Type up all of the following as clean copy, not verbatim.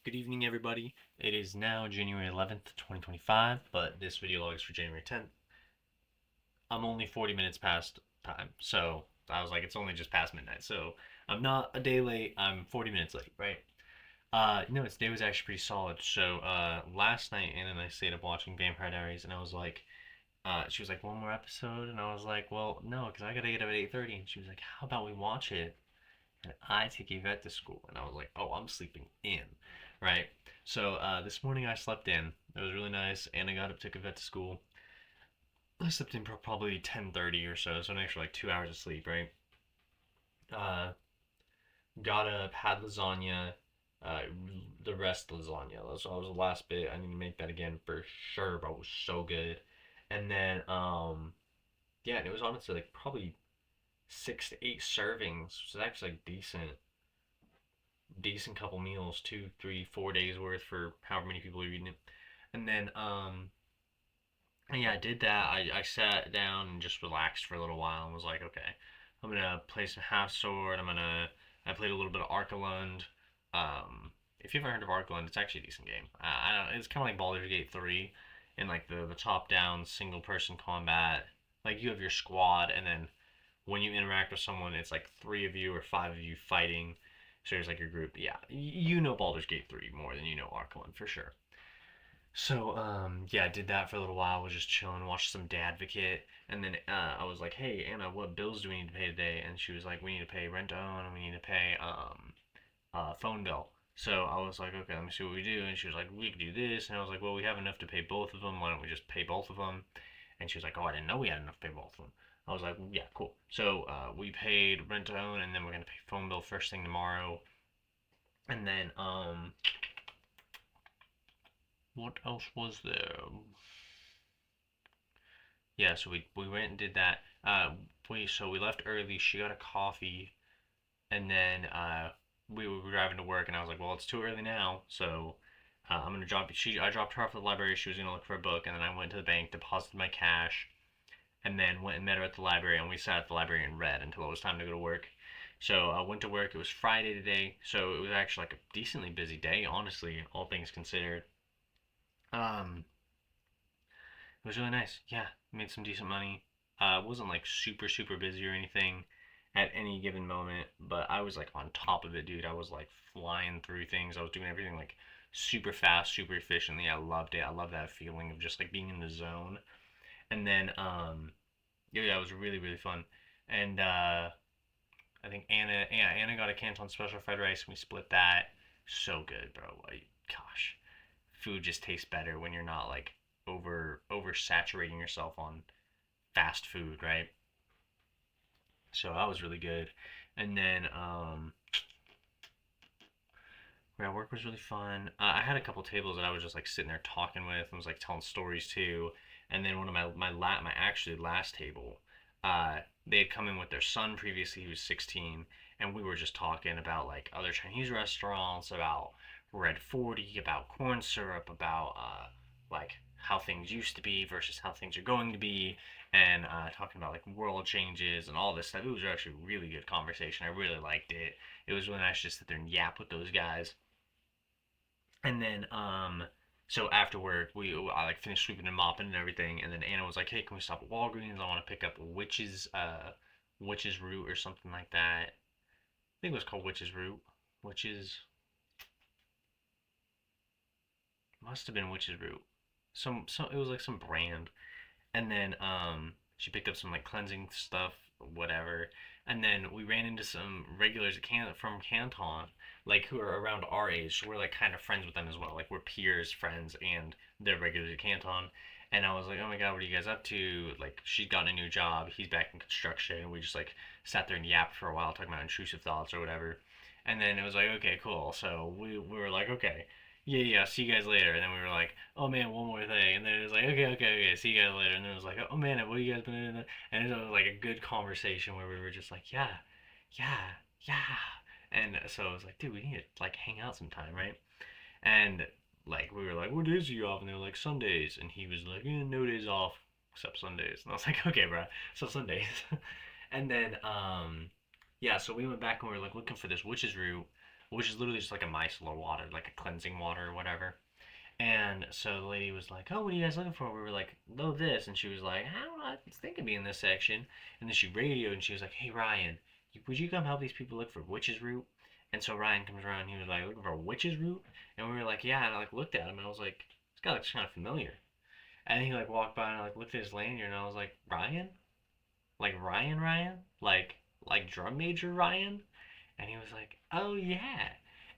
Good evening, everybody. It is now January 11th, 2025, but this video log is for January 10th. I'm only 40 minutes past time, so I was like, it's only just past midnight, so I'm not a day late, I'm 40 minutes late, right? No, today was actually pretty solid. So, last night, Anna and I stayed up watching Vampire Diaries, and I was like, she was like, one more episode, and I was like, well, no, because I gotta get up at 8:30, and she was like, how about we watch it and I take Yvette to school. And I was like, oh, I'm sleeping in, right? So this morning I slept in. It was really nice. And I got up, took Yvette to school. I slept in probably 10:30 or so, so an extra like 2 hours of sleep, right? Uh, got up, had lasagna, uh, the rest lasagna. So that was the last bit. I need to make that again for sure, but it was so good. And then, yeah, and it was honestly like probably 6 to 8 servings, so it's actually like decent couple meals, 2, 3, 4 days worth for however many people are eating it. And then and yeah, I did that. I sat down and just relaxed for a little while and was like, okay, I'm gonna play some Half Sword. I played a little bit of Arkalund. If you've ever heard of Arkalund, it's actually a decent game. I don't. It's kind of like Baldur's Gate 3, in like the top down single person combat. Like you have your squad, and then when you interact with someone, it's like three of you or five of you fighting. So there's like your group. Yeah, you know Baldur's Gate 3 more than you know Arkalund for sure. So yeah, I did that for a little while. Was just chilling, watched some Dadvocate, and then I was like, "Hey Anna, what bills do we need to pay today?" And she was like, "We need to pay rent on, and we need to pay phone bill." So I was like, "Okay, let me see what we do." And she was like, "We could do this," and I was like, "Well, we have enough to pay both of them. Why don't we just pay both of them?" And she was like, "Oh, I didn't know we had enough to pay both of them." I was like, "Yeah, cool." So we paid rent on, and then we're gonna pay phone bill first thing tomorrow. And then what else was there? Yeah, so we went and did that. We left early. She got a coffee, and then we were driving to work, and I was like, well, it's too early now, so I'm gonna drop. I dropped her off at the library. She was gonna look for a book, and then I went to the bank, deposited my cash, and then went and met her at the library, and we sat at the library and read until it was time to go to work. So I went to work. It was Friday today, so it was actually like a decently busy day, honestly, all things considered. Um, It was really nice. Yeah, made some decent money. Wasn't like super busy or anything at any given moment, but I was like on top of it, dude. I was like flying through things. I was doing everything like super fast, super efficiently. I loved it. I love that feeling of just like being in the zone. And then yeah, it was really fun. And I think Anna got a Canton special fried rice and we split that. So good, bro. Like, gosh, food just tastes better when you're not like oversaturating yourself on fast food, right? So that was really good. And then yeah, work was really fun. I had a couple tables that I was just like sitting there talking with and was like telling stories to. And then one of my actually last table, they had come in with their son previously. He was 16, and we were just talking about like other Chinese restaurants, about Red 40, about corn syrup, about like how things used to be versus how things are going to be, and talking about like world changes and all this stuff. It was actually a really good conversation. I really liked it. It was really nice to sit there and yap with those guys. And then so after work I like finished sweeping and mopping and everything, and then Anna was like, "Hey, can we stop at Walgreens? I want to pick up witch's root or something like that." I think it was called witch's root. Witch's Must have been witch's root. Some it was like some brand. And then she picked up some like cleansing stuff, whatever. And then we ran into some regulars from Canton, like who are around our age. So we're like kind of friends with them as well. Like we're peers, friends, and they're regulars at Canton. And I was like, oh my god, what are you guys up to? Like she's gotten a new job, he's back in construction, and we just like sat there and yapped for a while, talking about intrusive thoughts or whatever. And then it was like, okay, cool. So we were like, okay, yeah, see you guys later. And then we were like, oh man, one more thing. And then it was like, okay, see you guys later. And then it was like, oh man, what you guys been doing? And it was like a good conversation where we were just like, yeah, yeah. And so I was like, dude, we need to like hang out sometime, right? And like we were like, what days are you off? And they were like, Sundays. And he was like, no days off except Sundays. And I was like, okay, bro, so Sundays. And then yeah, so we went back and we were like looking for this witch's root. which is literally just like a micellar water, like a cleansing water or whatever. And so the lady was like, "Oh, what are you guys looking for?" We were like, "Oh, this," and she was like, "I don't know, I was thinking of being in this section." And then she radioed and she was like, "Hey Ryan, would you come help these people look for witch's root?" And so Ryan comes around and he was like, "Looking for witch's root?" And we were like, "Yeah." And I like looked at him and I was like, "This guy looks kind of familiar." And he like walked by and I like looked at his lanyard and I was like, "Ryan? Like Ryan? Like drum major Ryan?" And he was like, "Oh yeah."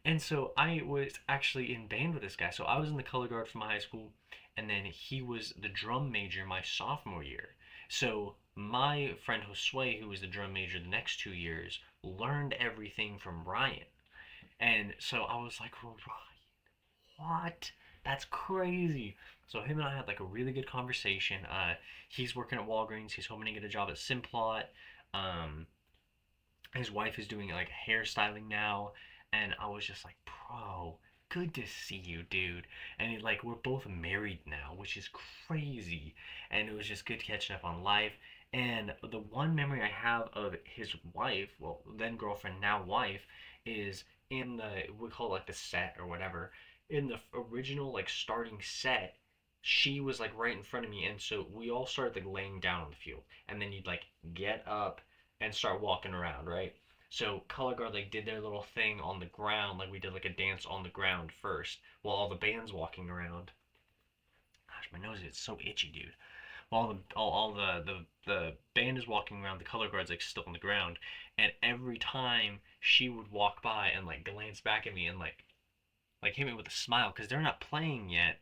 And so I was actually in band with this guy. So I was in the color guard for my high school, and then he was the drum major my sophomore year. So my friend Josue, who was the drum major the next 2 years, learned everything from Ryan. And so I was like, "Ryan, what? That's crazy." So him and I had like a really good conversation. He's working at Walgreens. He's hoping to get a job at Simplot. Um, his wife is doing like hairstyling now, and I was just like, bro, good to see you, dude. And like we're both married now, which is crazy. And it was just good catching up on life. And the one memory I have of his wife, well, then girlfriend, now wife, is in the, we call it like the set or whatever. In the original like starting set, she was like right in front of me, and so we all started like laying down on the field, and then you'd like get up and start walking around, right? So color guard like did their little thing on the ground, like we did like a dance on the ground first, while all the band's walking around. Gosh, my nose is so itchy, dude. While the band is walking around, the color guard's like still on the ground, and every time she would walk by and like glance back at me and like hit me with a smile because they're not playing yet.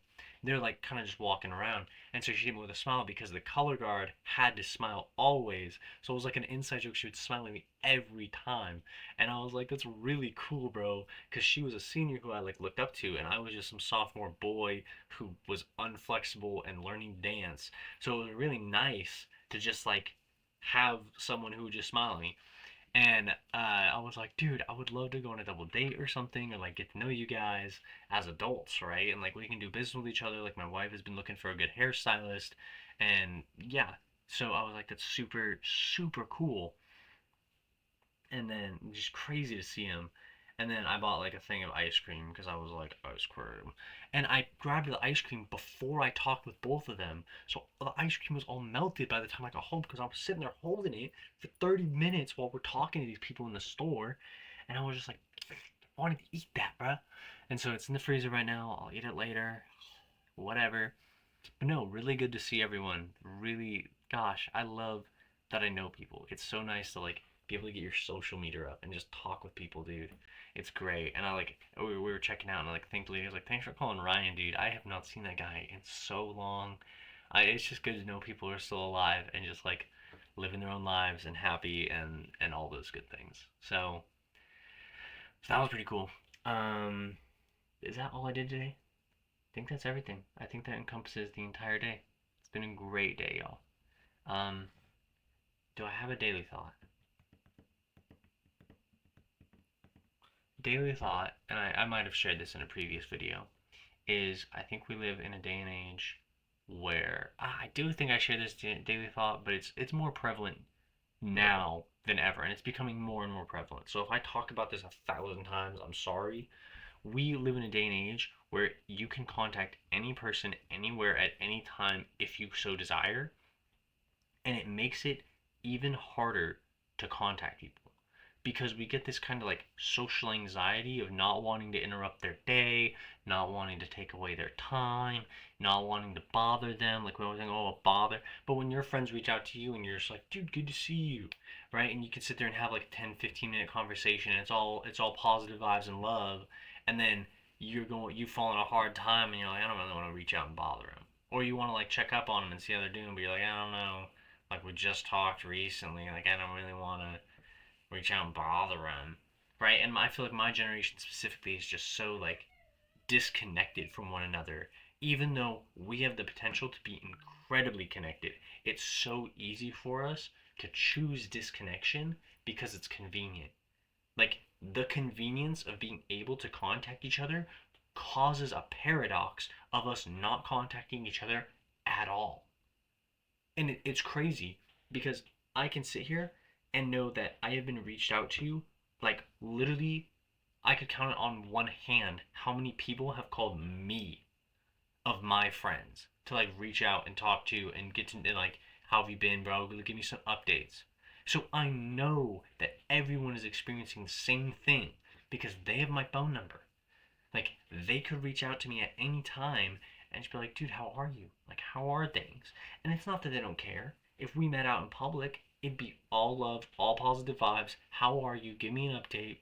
They're like kind of just walking around. And so she hit me with a smile because the color guard had to smile always. So it was like an inside joke. She would smile at me every time. And I was like, that's really cool, bro. Because she was a senior who I like looked up to. And I was just some sophomore boy who was unflexible and learning dance. So it was really nice to just like have someone who would just smile at me. And I was like, dude, I would love to go on a double date or something, or like get to know you guys as adults, right? And like we can do business with each other. Like my wife has been looking for a good hairstylist, and yeah. So I was like, that's super, super cool. And then just crazy to see him. And then I bought like a thing of ice cream because I was like, ice cream. And I grabbed the ice cream before I talked with both of them. So the ice cream was all melted by the time I got home because I was sitting there holding it for 30 minutes while we're talking to these people in the store. And I was just like, I wanted to eat that, bruh. And so it's in the freezer right now. I'll eat it later. Whatever. But no, really good to see everyone. Really, gosh, I love that I know people. It's so nice to like be able to get your social meter up and just talk with people, dude. It's great. And I like we were checking out and I like thankfully I was like, thanks for calling Ryan, dude. I have not seen that guy in so long. It's just good to know people are still alive and just like living their own lives and happy and all those good things. So that was pretty cool. Um, is that all I did today? I think that's everything. I think that encompasses the entire day. It's been a great day, y'all. Um, do I have a daily thought? Daily thought, and I might have shared this in a previous video, is I think we live in a day and age where I do think I share this daily thought, but it's more prevalent now than ever, and it's becoming more and more prevalent. So if I talk about this 1,000 times, I'm sorry. We live in a day and age where you can contact any person anywhere at any time if you so desire, and it makes it even harder to contact people because we get this kind of like social anxiety of not wanting to interrupt their day, not wanting to take away their time, not wanting to bother them. Like we always think, oh, bother. But when your friends reach out to you and you're just like, dude, good to see you, right? And you can sit there and have like a 10, 15-minute conversation. And it's all positive vibes and love. And then you fall in a hard time and you're like, I don't really want to reach out and bother them. Or you want to like check up on them and see how they're doing, but you're like, I don't know. Like we just talked recently. Like I don't really want to reach out and bother them, right? And I feel like my generation specifically is just so like disconnected from one another. Even though we have the potential to be incredibly connected, it's so easy for us to choose disconnection because it's convenient. Like the convenience of being able to contact each other causes a paradox of us not contacting each other at all. And it's crazy because I can sit here and know that I have been reached out to like literally I could count it on one hand how many people have called me of my friends to like reach out and talk to and get to and, like, how have you been, bro? Give me some updates. So I know that everyone is experiencing the same thing because they have my phone number. Like, they could reach out to me at any time and just be like, dude, how are you? Like, how are things? And it's not that they don't care. If we met out in public, it'd be all love, all positive vibes. How are you? Give me an update.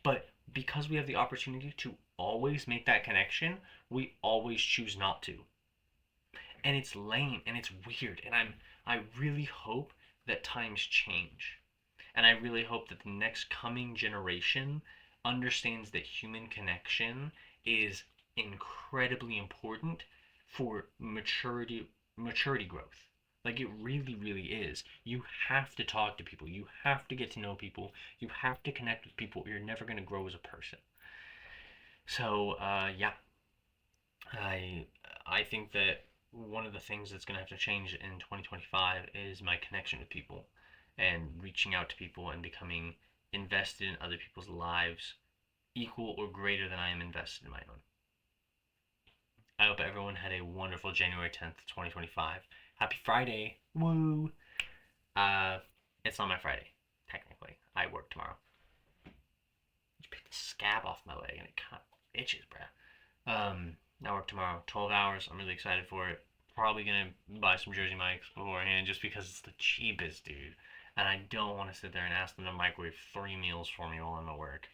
But because we have the opportunity to always make that connection, we always choose not to. And it's lame and it's weird. And I really hope that times change. And I really hope that the next coming generation understands that human connection is incredibly important for maturity growth. Like, it really, really is. You have to talk to people. You have to get to know people. You have to connect with people. Or you're never going to grow as a person. So, yeah, I I think that one of the things that's going to have to change in 2025 is my connection with people and reaching out to people and becoming invested in other people's lives equal or greater than I am invested in my own. I hope everyone had a wonderful January 10th, 2025. Happy Friday. Woo. Uh it's not my Friday technically. I work tomorrow. Just picked the scab off my leg and it kind of itches, bruh. I work tomorrow, 12 hours. I'm really excited for it. Probably gonna buy some Jersey Mike's beforehand just because it's the cheapest, dude. And I don't want to sit there and ask them to microwave 3 meals for me while I'm at work.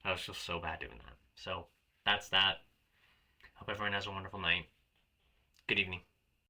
I was just so bad doing that. So that's that. Hope everyone has a wonderful night. Good evening.